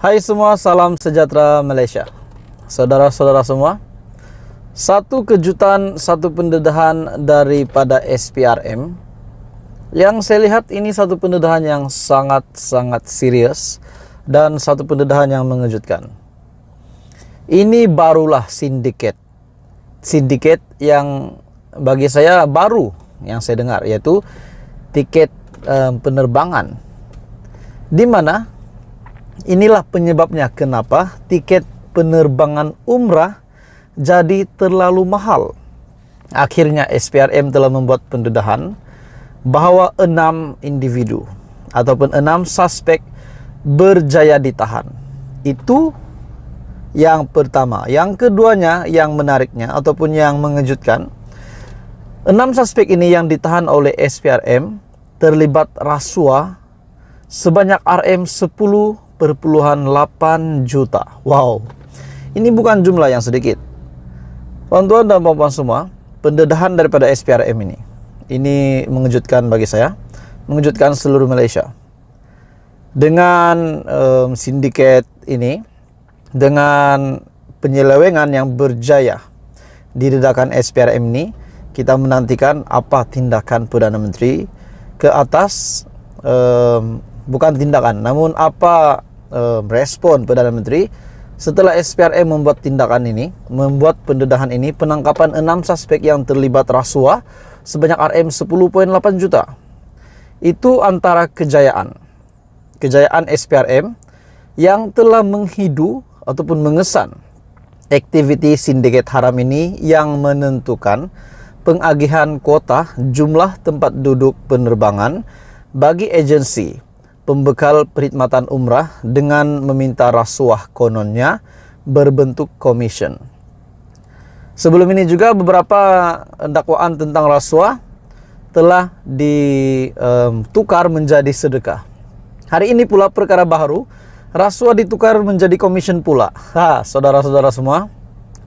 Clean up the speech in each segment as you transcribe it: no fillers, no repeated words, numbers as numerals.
Hai semua, salam sejahtera Malaysia. Saudara-saudara semua, satu kejutan, satu pendedahan daripada SPRM yang saya lihat ini satu pendedahan yang sangat-sangat serius dan satu pendedahan yang mengejutkan. Ini barulah sindiket yang bagi saya baru yang saya dengar, yaitu tiket penerbangan, di mana inilah penyebabnya kenapa tiket penerbangan umrah jadi terlalu mahal. Akhirnya SPRM telah membuat pendedahan bahwa 6 individu ataupun 6 suspek berjaya ditahan. Itu yang pertama. Yang keduanya yang menariknya ataupun yang mengejutkan, 6 suspek ini yang ditahan oleh SPRM terlibat rasuah sebanyak RM10,8 juta. Wow, ini bukan jumlah yang sedikit. Tuan-tuan dan puan-puan semua, pendedahan daripada SPRM ini mengejutkan bagi saya, mengejutkan seluruh Malaysia. Dengan sindiket ini, dengan penyelewengan yang berjaya didedakan SPRM ini, kita menantikan apa tindakan Perdana Menteri ke atas, bukan tindakan, namun apa respon Perdana Menteri setelah SPRM membuat tindakan ini, membuat pendedahan ini, penangkapan 6 suspek yang terlibat rasuah sebanyak RM10,8 juta. Itu antara kejayaan SPRM yang telah menghidu ataupun mengesan aktiviti sindiket haram ini, yang menentukan pengagihan kuota jumlah tempat duduk penerbangan bagi agensi pembekal perkhidmatan umrah dengan meminta rasuah kononnya berbentuk komisen. Sebelum ini juga beberapa dakwaan tentang rasuah telah ditukar menjadi sedekah. Hari ini pula perkara baru, rasuah ditukar menjadi komisen pula. Saudara-saudara semua,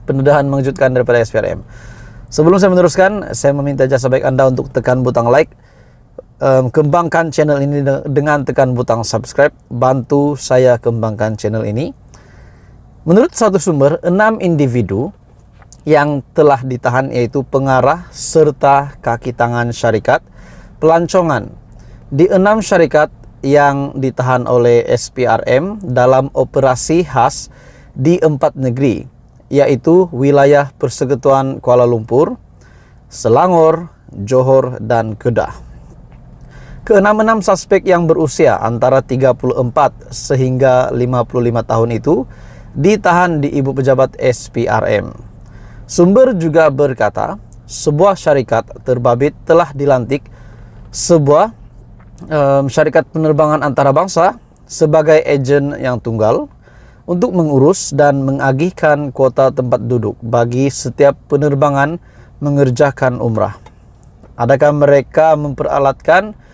pendedahan mengejutkan daripada SPRM. Sebelum saya meneruskan, saya meminta jasa baik Anda untuk tekan butang like, kembangkan channel ini dengan tekan butang subscribe, bantu saya kembangkan channel ini. Menurut satu sumber, 6 individu yang telah ditahan yaitu pengarah serta kaki tangan syarikat pelancongan di 6 syarikat yang ditahan oleh SPRM dalam operasi khas di 4 negeri, yaitu wilayah Persekutuan Kuala Lumpur, Selangor, Johor, dan Kedah. Ke-6 suspek yang berusia antara 34 sehingga 55 tahun itu ditahan di Ibu Pejabat SPRM. Sumber juga berkata, sebuah syarikat terbabit telah dilantik sebuah syarikat penerbangan antarabangsa sebagai agen yang tunggal untuk mengurus dan mengagihkan kuota tempat duduk bagi setiap penerbangan mengerjakan umrah. Adakah mereka memperalatkan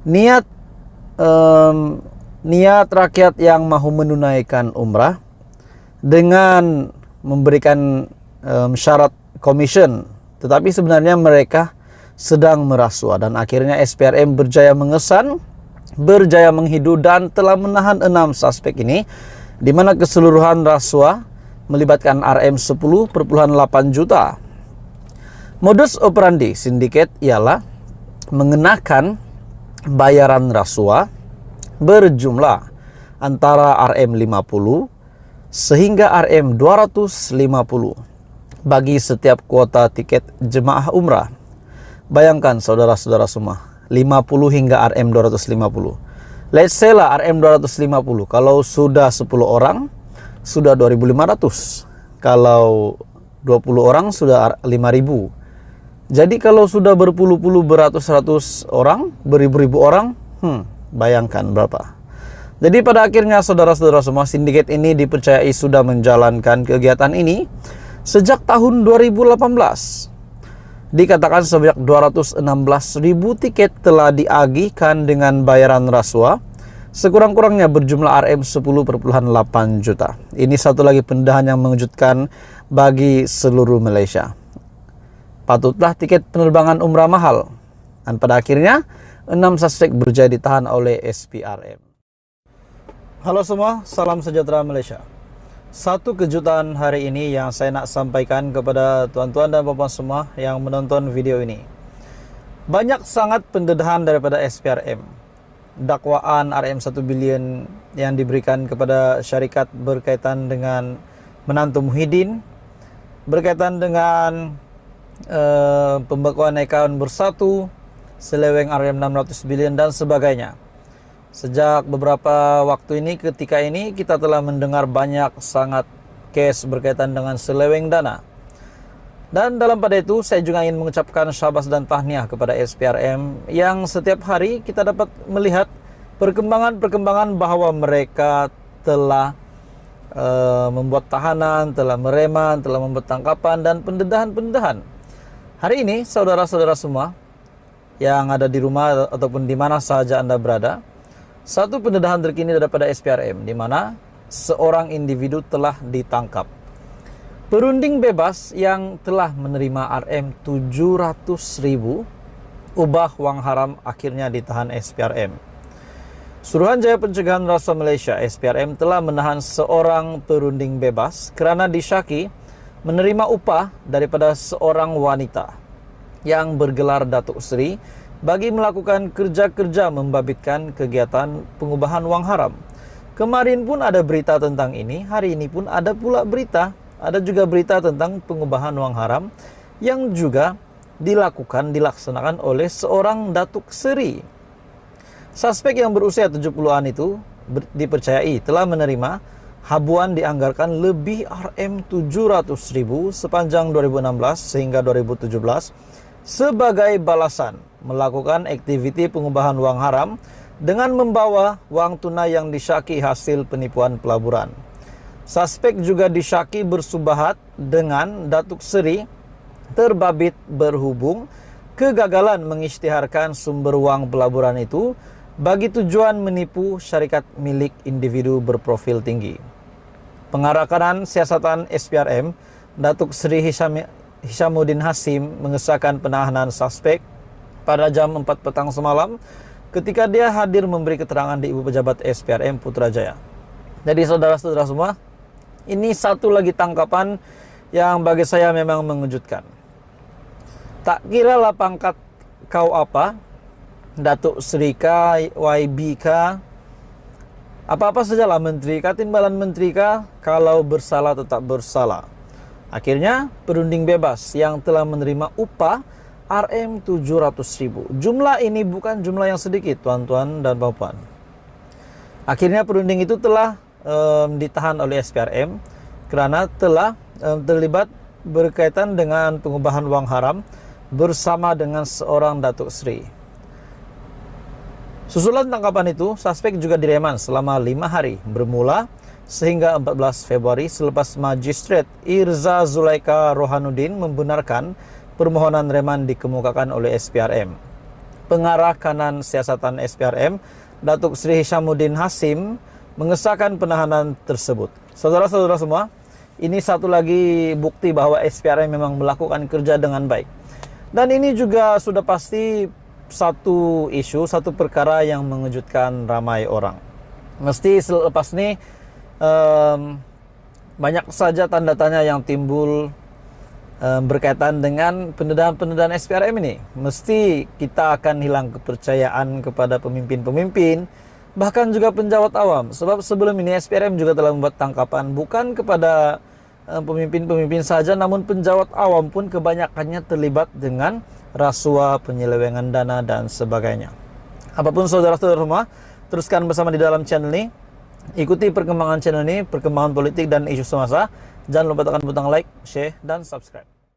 niat rakyat yang mahu menunaikan umrah dengan memberikan syarat komisen, tetapi sebenarnya mereka sedang merasuah? Dan akhirnya SPRM berjaya mengesan, berjaya menghidu dan telah menahan 6 suspek ini, di mana keseluruhan rasuah melibatkan RM10,8 juta. Modus operandi sindiket ialah mengenakan bayaran rasuah berjumlah antara RM50 sehingga RM250 bagi setiap kuota tiket jemaah umrah. Bayangkan saudara-saudara semua, 50 hingga RM250. Let's say lah RM250, kalau sudah 10 orang sudah 2.500, kalau 20 orang sudah 5.000. Jadi kalau sudah berpuluh-puluh, beratus-ratus orang, beribu-ribu orang, bayangkan berapa. Jadi pada akhirnya saudara-saudara semua, sindiket ini dipercayai sudah menjalankan kegiatan ini sejak tahun 2018. Dikatakan sebanyak 216.000 tiket telah diagihkan dengan bayaran rasuah, sekurang-kurangnya berjumlah RM10,8 juta. Ini satu lagi pendedahan yang mengejutkan bagi seluruh Malaysia. Patutlah tiket penerbangan umrah mahal. Dan pada akhirnya 6 suspek berjaya ditahan oleh SPRM. Halo semua, salam sejahtera Malaysia. Satu kejutan hari ini yang saya nak sampaikan kepada tuan-tuan dan puan semua yang menonton video ini. Banyak sangat pendedahan daripada SPRM. Dakwaan RM 1 bilion yang diberikan kepada syarikat berkaitan dengan menantu Muhyiddin, berkaitan dengan pembekuan akaun bersatu, seleweng RM 600 bilion dan sebagainya. Sejak beberapa waktu ini, ketika ini kita telah mendengar banyak sangat kes berkaitan dengan seleweng dana. Dan dalam pada itu saya juga ingin mengucapkan syabas dan tahniah kepada SPRM yang setiap hari kita dapat melihat perkembangan-perkembangan bahwa mereka telah membuat tahanan, telah mereman, telah membuat tangkapan dan pendedahan-pendedahan. Hari ini saudara-saudara semua yang ada di rumah ataupun di mana sahaja Anda berada, satu pendedahan terkini daripada SPRM di mana seorang individu telah ditangkap. Perunding bebas yang telah menerima RM 700.000 ubah wang haram akhirnya ditahan SPRM. Suruhanjaya Pencegahan Rasuah Malaysia SPRM telah menahan seorang perunding bebas kerana disyaki menerima upah daripada seorang wanita yang bergelar Datuk Seri bagi melakukan kerja-kerja membabitkan kegiatan pengubahan wang haram. Kemarin pun ada berita tentang ini, hari ini pun ada pula berita, ada juga berita tentang pengubahan wang haram yang juga dilaksanakan oleh seorang Datuk Seri. Suspek yang berusia 70-an itu dipercayai telah menerima habuan dianggarkan lebih RM 700.000 sepanjang 2016 sehingga 2017 sebagai balasan melakukan aktiviti pengubahan wang haram dengan membawa wang tunai yang disyaki hasil penipuan pelaburan. Suspek juga disyaki bersubahat dengan Datuk Seri terbabit berhubung kegagalan mengisytiharkan sumber wang pelaburan itu bagi tujuan menipu syarikat milik individu berprofil tinggi. Pengarah kanan siasatan SPRM, Datuk Seri Hishamuddin Hasim mengesahkan penahanan suspek pada jam 4 petang semalam ketika dia hadir memberi keterangan di Ibu Pejabat SPRM Putrajaya. Jadi saudara-saudara semua, ini satu lagi tangkapan yang bagi saya memang mengejutkan. Tak kira lah pangkat kau apa, Datuk Seri kah, YB kah, apa-apa sajalah menteri kah, timbalan menteri kah, kalau bersalah tetap bersalah. Akhirnya perunding bebas yang telah menerima upah RM 700.000. Jumlah ini bukan jumlah yang sedikit, tuan-tuan dan puan. Akhirnya perunding itu telah ditahan oleh SPRM kerana telah terlibat berkaitan dengan pengubahan wang haram bersama dengan seorang Datuk Seri. Susulan tangkapan itu, suspek juga direman selama 5 hari bermula sehingga 14 Februari selepas Magistrat Irza Zulaika Rohanuddin membenarkan permohonan reman dikemukakan oleh SPRM. Pengarah kanan siasatan SPRM, Datuk Seri Hishamuddin Hasim, mengesahkan penahanan tersebut. Saudara-saudara semua, ini satu lagi bukti bahwa SPRM memang melakukan kerja dengan baik. Dan ini juga sudah pasti satu isu, satu perkara yang mengejutkan ramai orang. Mesti selepas ini banyak saja tanda tanya yang timbul berkaitan dengan pendedahan-pendedahan SPRM ini. Mesti kita akan hilang kepercayaan kepada pemimpin-pemimpin, bahkan juga penjawat awam. Sebab sebelum ini SPRM juga telah membuat tangkapan bukan kepada pemimpin-pemimpin saja, namun penjawat awam pun kebanyakannya terlibat dengan rasuah, penyelewengan dana dan sebagainya. Apapun saudara-saudara semua, teruskan bersama di dalam channel ini. Ikuti perkembangan channel ini, perkembangan politik dan isu semasa. Jangan lupa tekan butang like, share, dan subscribe.